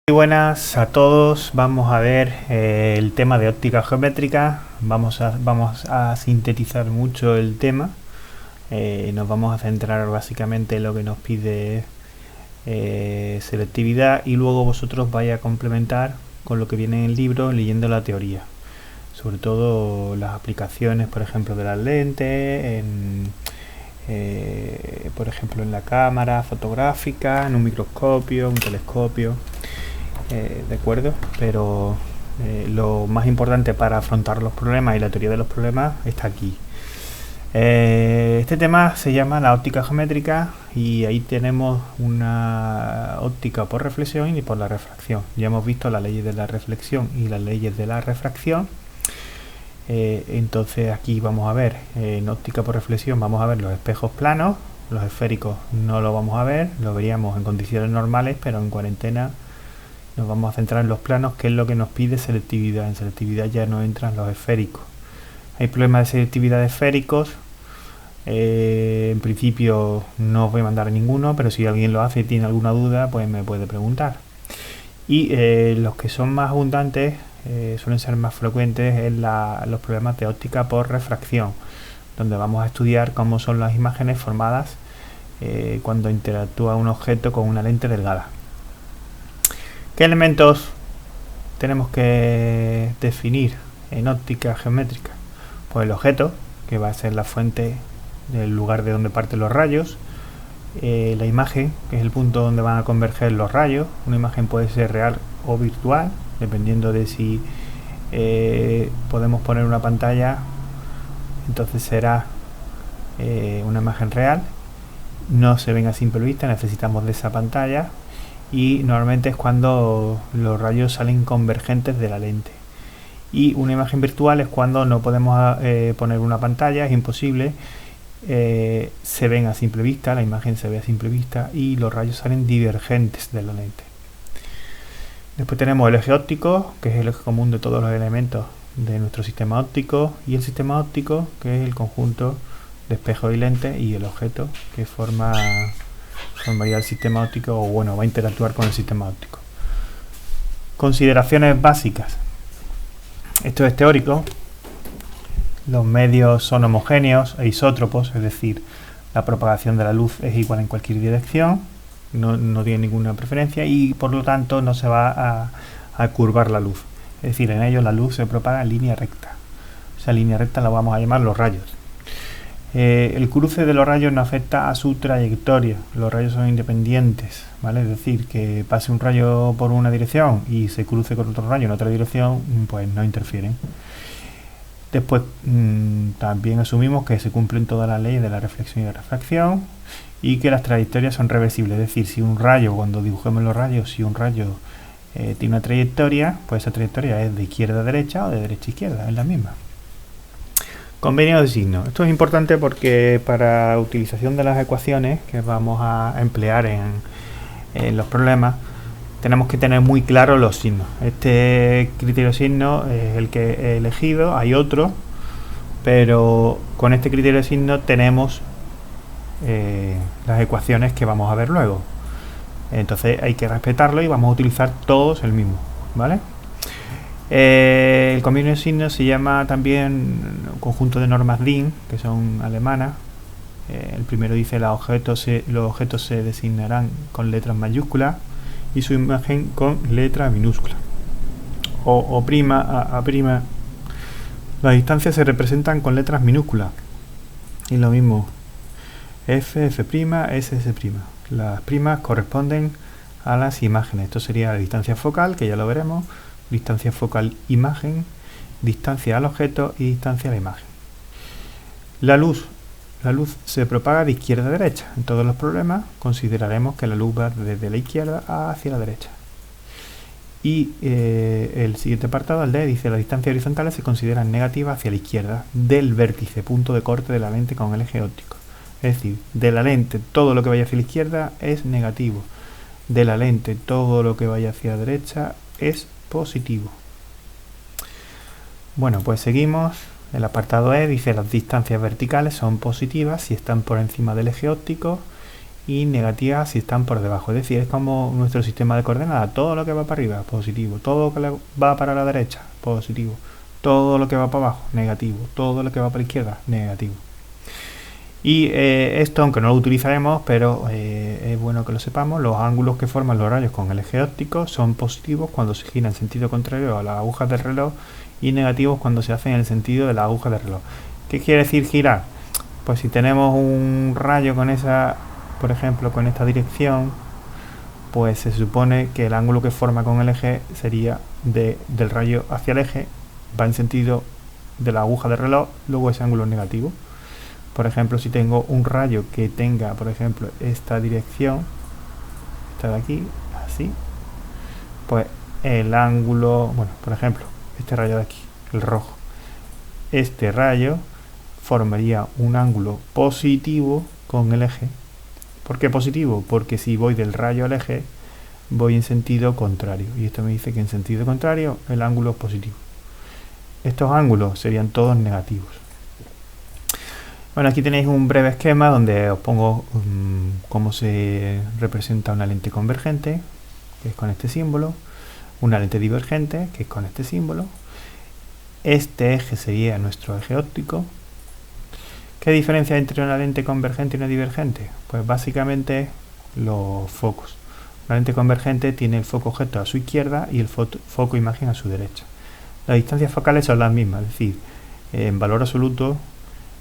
Muy buenas a todos, vamos a ver el tema de óptica geométrica. Vamos a sintetizar mucho el tema. Nos vamos a centrar básicamente en lo que nos pide selectividad, y luego vosotros vais a complementar con lo que viene en el libro leyendo la teoría, sobre todo las aplicaciones, por ejemplo, de las lentes, por ejemplo en la cámara fotográfica, en un microscopio, un telescopio. De acuerdo, pero lo más importante para afrontar los problemas y la teoría de los problemas está aquí. Este tema se llama la óptica geométrica, y ahí tenemos una óptica por reflexión y por la refracción. Ya hemos visto las leyes de la reflexión y las leyes de la refracción. Entonces aquí vamos a ver, en óptica por reflexión vamos a ver los espejos planos. Los esféricos no lo vamos a ver, lo veríamos en condiciones normales, pero en cuarentena nos vamos a centrar en los planos, que es lo que nos pide selectividad. En selectividad ya no entran los esféricos. Hay problemas de selectividad de esféricos. En principio no os voy a mandar ninguno, pero si alguien lo hace y tiene alguna duda, pues me puede preguntar. Y los que son más abundantes, suelen ser más frecuentes en los problemas de óptica por refracción, donde vamos a estudiar cómo son las imágenes formadas cuando interactúa un objeto con una lente delgada. ¿Qué elementos tenemos que definir en óptica geométrica? Pues el objeto, que va a ser la fuente del lugar de donde parten los rayos. La imagen, que es el punto donde van a converger los rayos. Una imagen puede ser real o virtual, dependiendo de si podemos poner una pantalla, entonces será una imagen real. No se ven a simple vista, necesitamos de esa pantalla. Y normalmente es cuando los rayos salen convergentes de la lente. Y una imagen virtual es cuando no podemos poner una pantalla, es imposible, se ven a simple vista, la imagen se ve a simple vista y los rayos salen divergentes de la lente. Después tenemos el eje óptico, que es el eje común de todos los elementos de nuestro sistema óptico, y el sistema óptico, que es el conjunto de espejos y lentes, y el objeto que formaría el sistema óptico, o bueno, va a interactuar con el sistema óptico. Consideraciones básicas. Esto es teórico. Los medios son homogéneos e isótropos, es decir, la propagación de la luz es igual en cualquier dirección, no tiene ninguna preferencia, y por lo tanto no se va a curvar la luz. Es decir, en ellos la luz se propaga en línea recta. Esa línea recta la vamos a llamar los rayos. El cruce de los rayos no afecta a su trayectoria. Los rayos son independientes, ¿vale? Es decir, que pase un rayo por una dirección y se cruce con otro rayo en otra dirección, pues no interfieren. Después también asumimos que se cumplen todas las leyes de la reflexión y la refracción, y que las trayectorias son reversibles. Es decir, si un rayo, cuando dibujemos los rayos, si un rayo tiene una trayectoria, pues esa trayectoria es de izquierda a derecha o de derecha a izquierda, es la misma. Convenio de signo. Esto es importante porque para utilización de las ecuaciones que vamos a emplear en los problemas, tenemos que tener muy claros los signos. Este criterio de signo es el que he elegido, hay otro, pero con este criterio de signo tenemos las ecuaciones que vamos a ver luego. Entonces hay que respetarlo y vamos a utilizar todos el mismo, ¿vale? El convenio de signos se llama también un conjunto de normas DIN, que son alemanas. El primero dice los objetos se designarán con letras mayúsculas y su imagen con letra minúscula. O prima, a prima. Las distancias se representan con letras minúsculas. Y lo mismo. F, F', S, S'. Las primas corresponden a las imágenes. Esto sería la distancia focal, que ya lo veremos. Distancia focal imagen, distancia al objeto y distancia a la imagen. La luz se propaga de izquierda a derecha. En todos los problemas consideraremos que la luz va desde la izquierda hacia la derecha. Y el siguiente apartado, el D, dice las distancias horizontales se consideran negativas hacia la izquierda del vértice, punto de corte de la lente con el eje óptico. Es decir, de la lente todo lo que vaya hacia la izquierda es negativo. De la lente todo lo que vaya hacia la derecha es positivo. Bueno, pues seguimos. El apartado E dice las distancias verticales son positivas si están por encima del eje óptico y negativas si están por debajo. Es decir, es como nuestro sistema de coordenadas. Todo lo que va para arriba, positivo. Todo lo que va para la derecha, positivo. Todo lo que va para abajo, negativo. Todo lo que va para la izquierda, negativo. Y esto, aunque no lo utilizaremos, pero es bueno que lo sepamos, los ángulos que forman los rayos con el eje óptico son positivos cuando se gira en sentido contrario a las agujas del reloj y negativos cuando se hacen en el sentido de las agujas del reloj. ¿Qué quiere decir girar? Pues si tenemos un rayo con esa, por ejemplo, con esta dirección, pues se supone que el ángulo que forma con el eje sería del rayo hacia el eje, va en sentido de la aguja del reloj, luego ese ángulo es negativo. Por ejemplo, si tengo un rayo que tenga, por ejemplo, esta dirección, esta de aquí, así, pues el ángulo, bueno, por ejemplo, este rayo de aquí, el rojo, este rayo formaría un ángulo positivo con el eje. ¿Por qué positivo? Porque si voy del rayo al eje, voy en sentido contrario. Y esto me dice que en sentido contrario el ángulo es positivo. Estos ángulos serían todos negativos. Bueno, aquí tenéis un breve esquema donde os pongo cómo se representa una lente convergente, que es con este símbolo, una lente divergente, que es con este símbolo. Este eje sería nuestro eje óptico. ¿Qué diferencia hay entre una lente convergente y una divergente? Pues básicamente los focos. Una lente convergente tiene el foco objeto a su izquierda y el foco imagen a su derecha. Las distancias focales son las mismas, es decir, en valor absoluto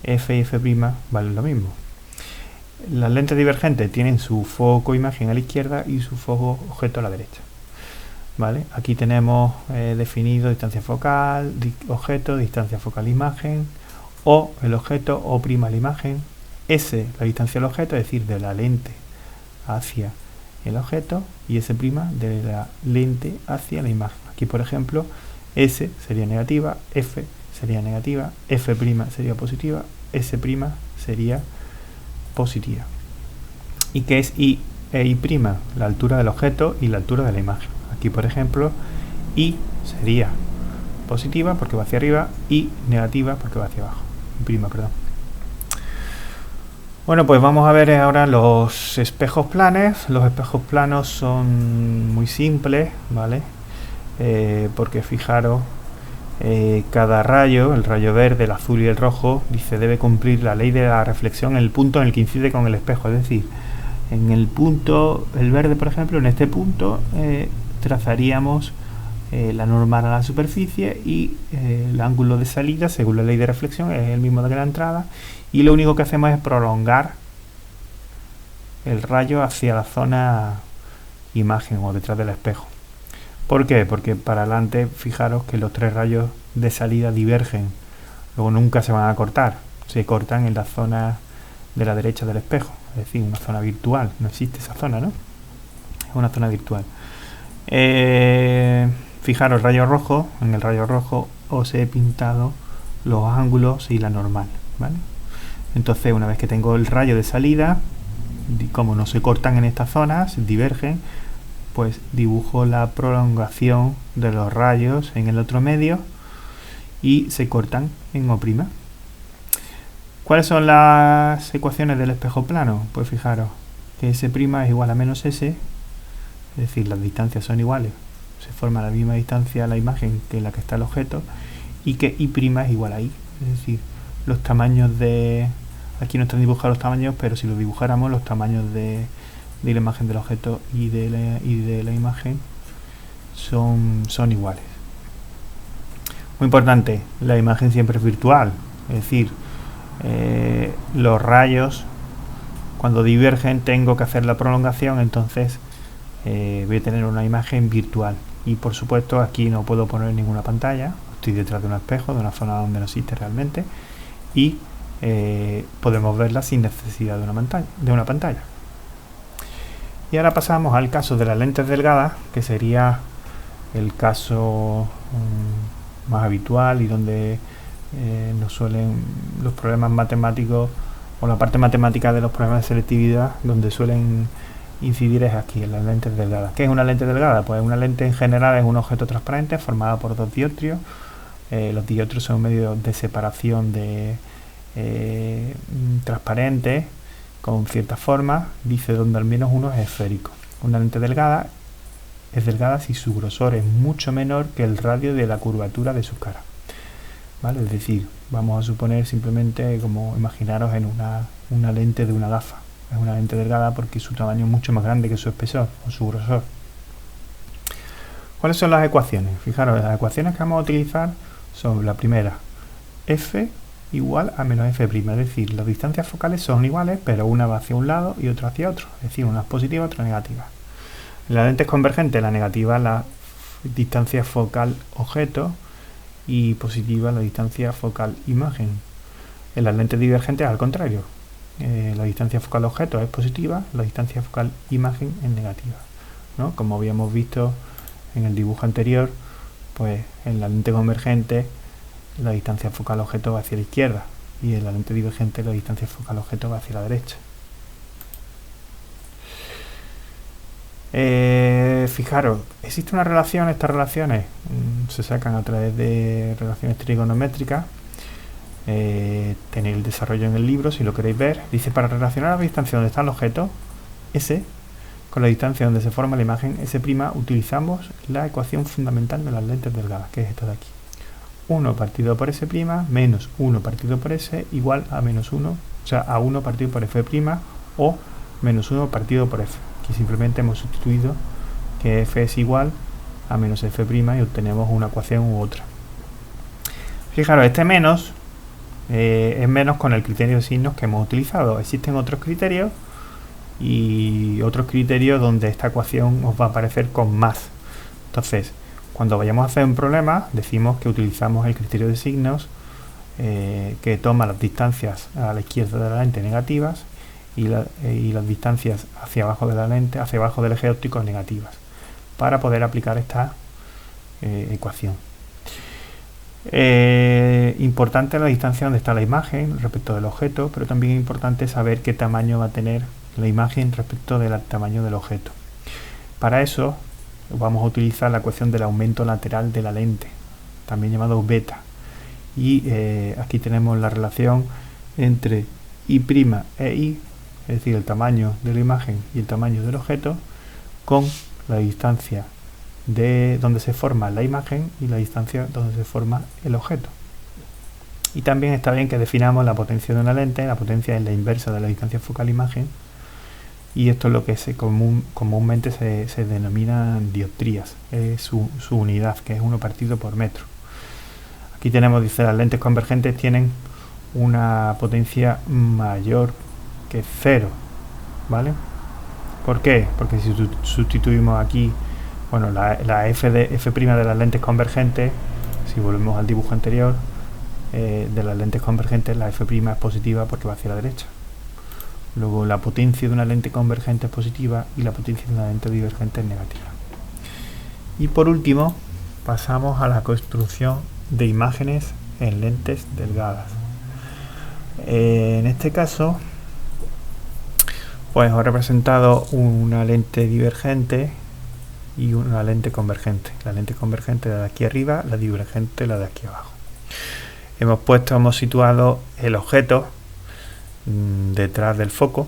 f y f' valen lo mismo. Las lentes divergentes tienen su foco imagen a la izquierda y su foco objeto a la derecha. ¿Vale? Aquí tenemos definido distancia focal, objeto, distancia focal imagen, o el objeto o' la imagen, S la distancia del objeto, es decir, de la lente hacia el objeto, y S' de la lente hacia la imagen. Aquí, por ejemplo, S sería negativa, F sería negativa, F' sería positiva, S' sería positiva. ¿Y qué es I e I'? La altura del objeto y la altura de la imagen. Aquí, por ejemplo, I sería positiva porque va hacia arriba y negativa porque va hacia abajo. Perdón. Bueno, pues vamos a ver ahora los espejos planos. Los espejos planos son muy simples, ¿vale? Porque fijaros, cada rayo, el rayo verde, el azul y el rojo, dice debe cumplir la ley de la reflexión en el punto en el que incide con el espejo. Es decir, en el punto, el verde, por ejemplo, en este punto trazaríamos la normal a la superficie y el ángulo de salida, según la ley de reflexión, es el mismo de la entrada, y lo único que hacemos es prolongar el rayo hacia la zona imagen o detrás del espejo. ¿Por qué? Porque para adelante, fijaros que los tres rayos de salida divergen, luego nunca se van a cortar, se cortan en la zona de la derecha del espejo, es decir, una zona virtual, no existe esa zona, ¿no? Es una zona virtual. Fijaros, rayo rojo, en el rayo rojo os he pintado los ángulos y la normal, ¿vale? Entonces, una vez que tengo el rayo de salida, como no se cortan en estas zonas, divergen, pues dibujo la prolongación de los rayos en el otro medio y se cortan en O'. ¿Cuáles son las ecuaciones del espejo plano? Pues fijaros que S' es igual a menos S, es decir, las distancias son iguales, se forma la misma distancia a la imagen que la que está el objeto, y que I' es igual a I, es decir, los tamaños de... Aquí no están dibujados los tamaños, pero si los dibujáramos, los tamaños de la imagen del objeto y de la imagen son iguales. Muy importante, la imagen siempre es virtual, es decir, los rayos cuando divergen tengo que hacer la prolongación, entonces voy a tener una imagen virtual. Y por supuesto aquí no puedo poner ninguna pantalla, estoy detrás de un espejo, de una zona donde no existe realmente, y podemos verla sin necesidad de una pantalla. Y ahora pasamos al caso de las lentes delgadas, que sería el caso más habitual y donde nos suelen los problemas matemáticos o la parte matemática de los problemas de selectividad donde suelen incidir es aquí, en las lentes delgadas. ¿Qué es una lente delgada? Pues una lente en general es un objeto transparente formado por dos dioptrios. Los dioptrios son medios de separación de transparentes con cierta forma, dice donde al menos uno es esférico. Una lente delgada es delgada si su grosor es mucho menor que el radio de la curvatura de su cara. ¿Vale? Es decir, vamos a suponer simplemente como imaginaros en una lente de una gafa. Es una lente delgada porque su tamaño es mucho más grande que su espesor o su grosor. ¿Cuáles son las ecuaciones? Fijaros, las ecuaciones que vamos a utilizar son la primera, f igual a menos f', es decir, las distancias focales son iguales, pero una va hacia un lado y otra hacia otro, es decir, una es positiva, otra negativa. En las lentes convergentes, la negativa es la distancia focal objeto y positiva la distancia focal imagen. En las lentes divergentes, al contrario, la distancia focal objeto es positiva, la distancia focal imagen es negativa, ¿no? Como habíamos visto en el dibujo anterior, pues en la lente convergente la distancia focal objeto va hacia la izquierda y en la lente divergente la distancia focal objeto va hacia la derecha. Fijaros, existe una relación, estas relaciones se sacan a través de relaciones trigonométricas. Tenéis el desarrollo en el libro si lo queréis ver. Dice, para relacionar la distancia donde está el objeto S con la distancia donde se forma la imagen S', utilizamos la ecuación fundamental de las lentes delgadas, que es esta de aquí. 1 partido por S' menos 1 partido por S igual a menos 1, o sea, a 1 partido por F' o menos 1 partido por F. Aquí simplemente hemos sustituido que F es igual a menos F' y obtenemos una ecuación u otra. Fijaros, este menos es menos con el criterio de signos que hemos utilizado. Existen otros criterios y otros criterios donde esta ecuación os va a aparecer con más. Entonces, cuando vayamos a hacer un problema, decimos que utilizamos el criterio de signos que toma las distancias a la izquierda de la lente negativas y las distancias hacia abajo de la lente, hacia abajo del eje óptico negativas, para poder aplicar esta ecuación. Importante la distancia donde está la imagen respecto del objeto, pero también es importante saber qué tamaño va a tener la imagen respecto del tamaño del objeto. Para eso vamos a utilizar la ecuación del aumento lateral de la lente, también llamado beta, y aquí tenemos la relación entre I' e I, es decir, el tamaño de la imagen y el tamaño del objeto, con la distancia de donde se forma la imagen y la distancia donde se forma el objeto. Y también está bien que definamos la potencia de una lente. La potencia es la inversa de la distancia focal imagen, y esto es lo que comúnmente se denomina dioptrías, es su unidad, que es 1 partido por metro. Aquí tenemos, dice, las lentes convergentes tienen una potencia mayor que 0, ¿vale? ¿Por qué? Porque si sustituimos aquí, bueno, la F' de las lentes convergentes, si volvemos al dibujo anterior, de las lentes convergentes, la F' es positiva porque va hacia la derecha. Luego la potencia de una lente convergente es positiva y la potencia de una lente divergente es negativa. Y por último, pasamos a la construcción de imágenes en lentes delgadas. En este caso, pues os he representado una lente divergente y una lente convergente. La lente convergente la de aquí arriba, la divergente la de aquí abajo. Hemos situado el objeto detrás del foco,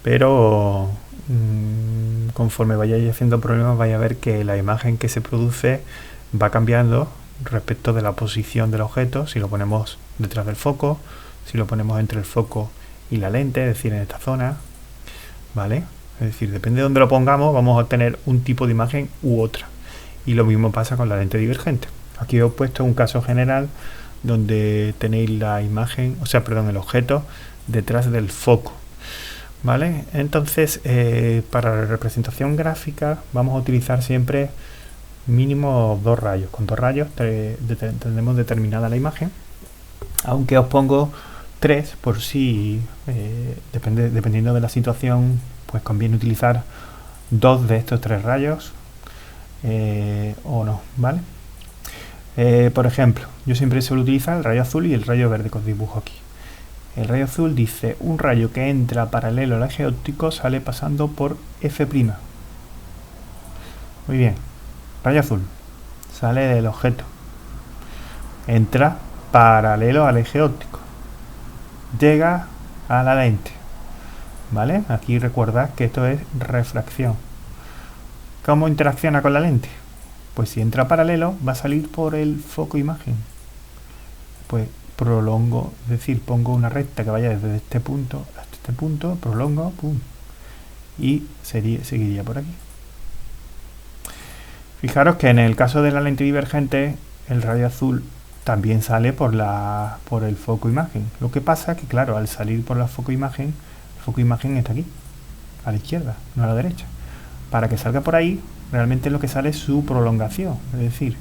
pero conforme vayáis haciendo problemas vais a ver que la imagen que se produce va cambiando respecto de la posición del objeto, si lo ponemos detrás del foco, si lo ponemos entre el foco y la lente, es decir, en esta zona, ¿vale? Es decir, depende de dónde lo pongamos, vamos a obtener un tipo de imagen u otra. Y lo mismo pasa con la lente divergente. Aquí os he puesto un caso general donde tenéis la imagen, el objeto detrás del foco, ¿vale? Entonces, para la representación gráfica vamos a utilizar siempre mínimo 2 rayos. Con 2 rayos tenemos determinada la imagen, aunque os pongo 3 por si, dependiendo de la situación, pues conviene utilizar 2 de estos 3 rayos o no, ¿vale? Por ejemplo, yo siempre suelo utilizar el rayo azul y el rayo verde que os dibujo aquí. El rayo azul dice, un rayo que entra paralelo al eje óptico sale pasando por F'. Muy bien, rayo azul, sale del objeto, entra paralelo al eje óptico, llega a la lente, ¿vale? Aquí recordad que esto es refracción. ¿Cómo interacciona con la lente? Pues si entra paralelo, va a salir por el foco imagen. Pues prolongo, es decir, pongo una recta que vaya desde este punto hasta este punto, prolongo, pum, y seguiría por aquí. Fijaros que en el caso de la lente divergente, el rayo azul también sale por el foco imagen. Lo que pasa es que, claro, al salir por el foco imagen está aquí, a la izquierda, no a la derecha. Para que salga por ahí, realmente lo que sale es su prolongación, es decir,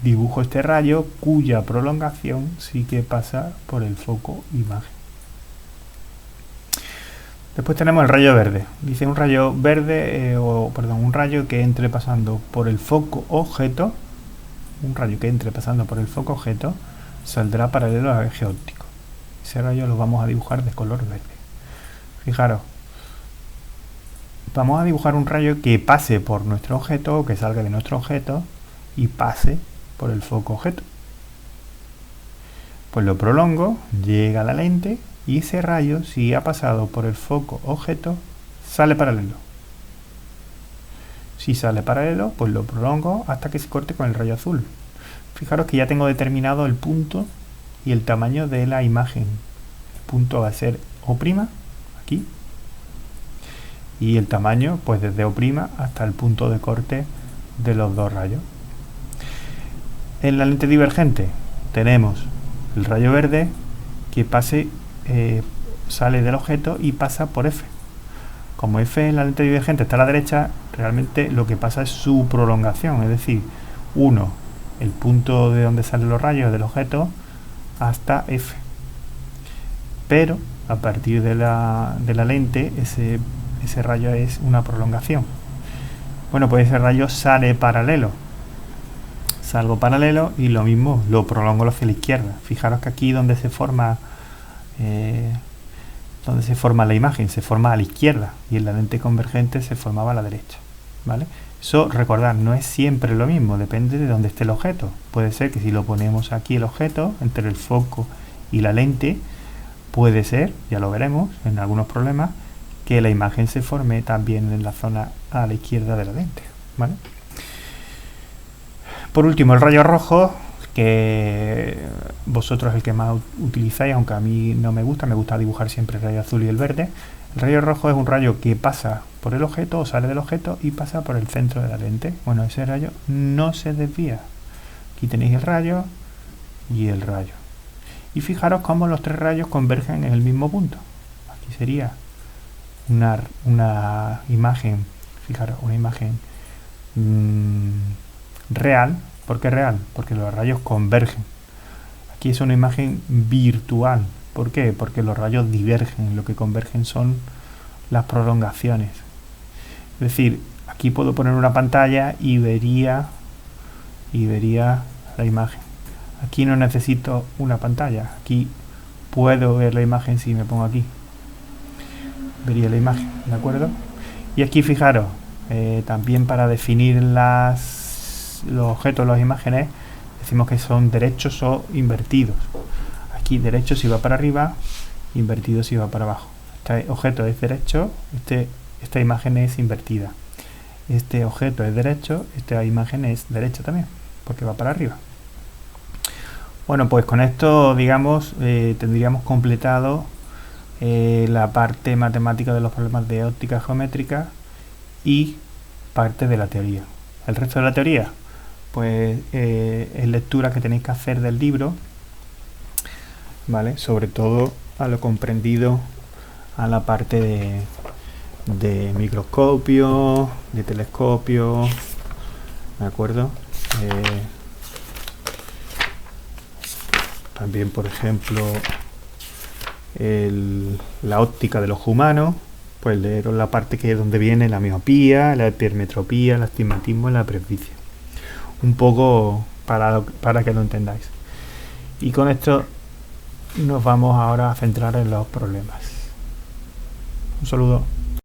dibujo este rayo cuya prolongación sí que pasa por el foco imagen. Después tenemos el rayo verde. Dice un rayo verde, un rayo que entre pasando por el foco objeto, saldrá paralelo al eje óptico. Ese rayo lo vamos a dibujar de color verde. Fijaros, vamos a dibujar un rayo que pase por nuestro objeto, o que salga de nuestro objeto y pase por el foco objeto. Pues lo prolongo, llega a la lente y ese rayo, si ha pasado por el foco objeto, sale paralelo. Si sale paralelo, pues lo prolongo hasta que se corte con el rayo azul. Fijaros que ya tengo determinado el punto y el tamaño de la imagen. El punto va a ser O', aquí, y el tamaño, pues desde O' hasta el punto de corte de los dos rayos. En la lente divergente tenemos el rayo verde que sale del objeto y pasa por F. Como F en la lente divergente está a la derecha, realmente lo que pasa es su prolongación, es decir, el punto de donde salen los rayos del objeto hasta F. Pero a partir de la lente ese rayo es una prolongación. Bueno, pues ese rayo sale paralelo. Salgo paralelo y lo mismo, lo prolongo hacia la izquierda. Fijaros que aquí donde se forma la imagen, se forma a la izquierda, y en la lente convergente se formaba a la derecha, ¿vale? Eso, recordad, no es siempre lo mismo, depende de dónde esté el objeto. Puede ser que si lo ponemos aquí el objeto, entre el foco y la lente, puede ser, ya lo veremos en algunos problemas, que la imagen se forme también en la zona a la izquierda de la lente, ¿vale? Por último, el rayo rojo, que vosotros es el que más utilizáis, aunque a mí no me gusta dibujar siempre el rayo azul y el verde. El rayo rojo es un rayo que pasa por el objeto o sale del objeto y pasa por el centro de la lente. Bueno, ese rayo no se desvía. Aquí tenéis el rayo y el rayo. Y fijaros cómo los tres rayos convergen en el mismo punto. Aquí sería una imagen, fijaros, una imagen real. ¿Por qué real? Porque los rayos convergen. Aquí es una imagen virtual. ¿Por qué? Porque los rayos divergen. Lo que convergen son las prolongaciones. Es decir, aquí puedo poner una pantalla y vería la imagen. Aquí no necesito una pantalla. Aquí puedo ver la imagen si me pongo aquí. Vería la imagen, ¿de acuerdo? Y aquí fijaros, también para definir los objetos, las imágenes, decimos que son derechos o invertidos. Aquí derecho si va para arriba, invertido si va para abajo. Este objeto es derecho, esta imagen es invertida. Este objeto es derecho, esta imagen es derecha también, porque va para arriba. Bueno, pues con esto, digamos, tendríamos completado la parte matemática de los problemas de óptica geométrica y parte de la teoría. El resto de la teoría, pues es lectura que tenéis que hacer del libro, ¿vale? Sobre todo a lo comprendido a la parte de microscopio, de telescopio, ¿de acuerdo? También, por ejemplo, la óptica del ojo humano, pues leeros la parte que es donde viene la miopía, la hipermetropía, el astigmatismo y la presbicia. Un poco para que lo entendáis. Y con esto nos vamos ahora a centrar en los problemas. Un saludo.